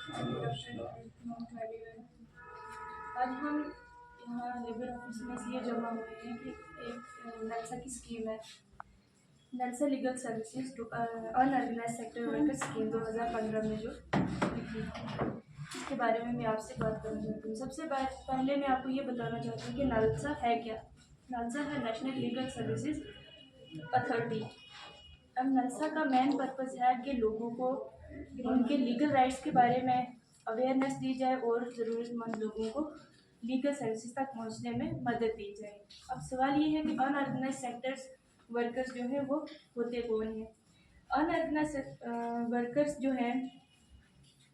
Good afternoon everyone. आज हम यहाँ लेबर ऑफिस में इसलिए जमा हुए हैं कि एक नलसा की स्कीम है, NALSA legal services to unorganised sector worker scheme 2015 में जो लिखी है, इसके बारे में मैं आपसे बात करना चाहती हूँ। सबसे पहले मैं आपको ये बताना चाहती हूँ कि नलसा है क्या। नलसा है नेशनल लीगल सर्विसेज अथॉरिटी। अब नलसा का मेन पर्पस है कि लोगों को उनके लीगल राइट्स के बारे में अवेयरनेस दी जाए और ज़रूरतमंद लोगों को लीगल सर्विसेज तक पहुंचने में मदद दी जाए। अब सवाल ये है कि अनऑर्गेनाइज सेक्टर्स वर्कर्स जो है वो होते कौन हैं। अनऑर्गेनाइज वर्कर्स जो हैं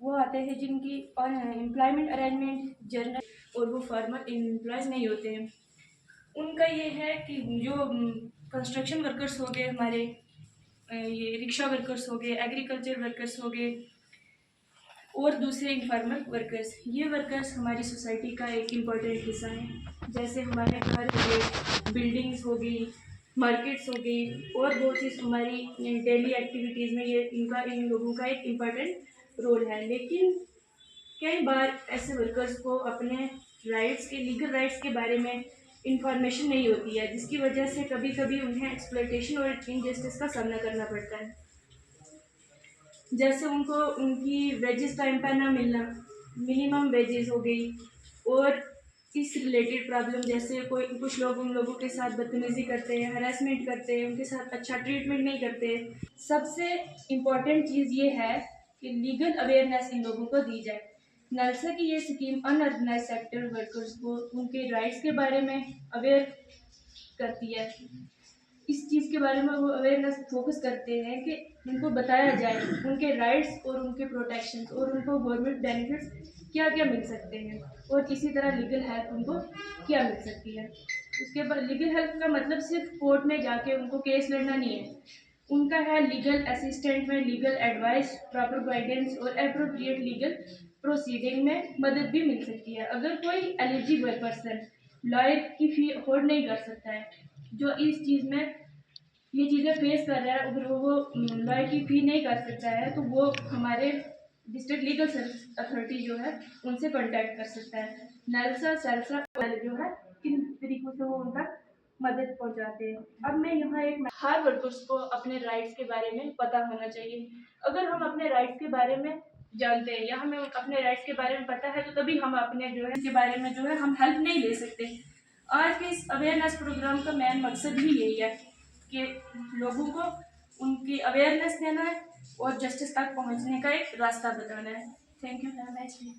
वो आते हैं जिनकी एम्प्लॉयमेंट अरेंजमेंट जनरल और वो फॉर्मल एम्प्लॉयज़ नहीं होते हैं। उनका ये है कि जो कंस्ट्रक्शन वर्कर्स हो गए हमारे, ये रिक्शा वर्कर्स हो गए, एग्रीकल्चर वर्कर्स हो गए और दूसरे इनफॉर्मल वर्कर्स, ये वर्कर्स हमारी सोसाइटी का एक इम्पॉर्टेंट हिस्सा है। जैसे हमारे घर हो गए, बिल्डिंग्स हो गई, मार्केट्स हो गई और बहुत चीज़ हमारी डेली एक्टिविटीज़ में ये इन लोगों का एक इम्पॉर्टेंट रोल है। लेकिन कई बार ऐसे वर्कर्स को अपने राइट्स के लीगल राइट्स के बारे में इंफॉर्मेशन नहीं होती है, जिसकी वजह से कभी कभी उन्हें एक्सप्लॉयटेशन और इनजस्टिस का सामना करना पड़ता है। जैसे उनको उनकी वेजेस टाइम पर ना मिलना, मिनिमम वेजेस हो गई, और इस रिलेटेड प्रॉब्लम जैसे कोई कुछ लोग उन लोगों के साथ बदतमीज़ी करते हैं, हरासमेंट करते हैं, उनके साथ अच्छा ट्रीटमेंट नहीं करते। सबसे इम्पॉर्टेंट चीज़ ये है कि लीगल अवेयरनेस इन लोगों को दी जाए। नलसा की ये स्कीम अनऑर्गेनाइज सेक्टर वर्कर्स को उनके राइट्स के बारे में अवेयर करती है। इस चीज़ के बारे में वो अवेयरनेस फोकस करते हैं कि उनको बताया जाए उनके राइट्स और उनके प्रोटेक्शन और उनको गवर्नमेंट बेनिफिट्स क्या क्या मिल सकते हैं, और इसी तरह लीगल हेल्प उनको क्या मिल सकती है। उसके बाद लीगल हेल्प का मतलब सिर्फ कोर्ट में जाके उनको केस लड़ना नहीं है, उनका है लीगल असिस्टेंट में लीगल एडवाइस, प्रॉपर गाइडेंस और अप्रोप्रिएट लीगल प्रोसीडिंग में मदद भी मिल सकती है। अगर कोई एलिजिबल पर्सन लॉयर की फ़ी अफोर्ड नहीं कर सकता है, जो इस चीज़ में ये चीज़ें फेस कर रहा है, अगर वो लॉयर की फ़ी नहीं कर सकता है तो वो हमारे डिस्ट्रिक्ट लीगल सर्विस अथॉरिटी जो है उनसे कांटेक्ट कर सकता है। नलसा सेल्सा जो है किन तरीकों से वो उनका मदद पहुंचाते हैं। अब मैं यहाँ एक हर वर्कर्स को अपने राइट्स के बारे में पता होना चाहिए। अगर हम अपने राइट्स के बारे में जानते हैं या हमें अपने राइट्स के बारे में पता है तो तभी हम अपने जो है के बारे में जो है हम हेल्प नहीं ले सकते। आज के इस अवेयरनेस प्रोग्राम का मेन मकसद ही यही है कि लोगों को उनकी अवेयरनेस देना है और जस्टिस तक पहुंचने का एक रास्ता बताना है। Thank you, have a nice day.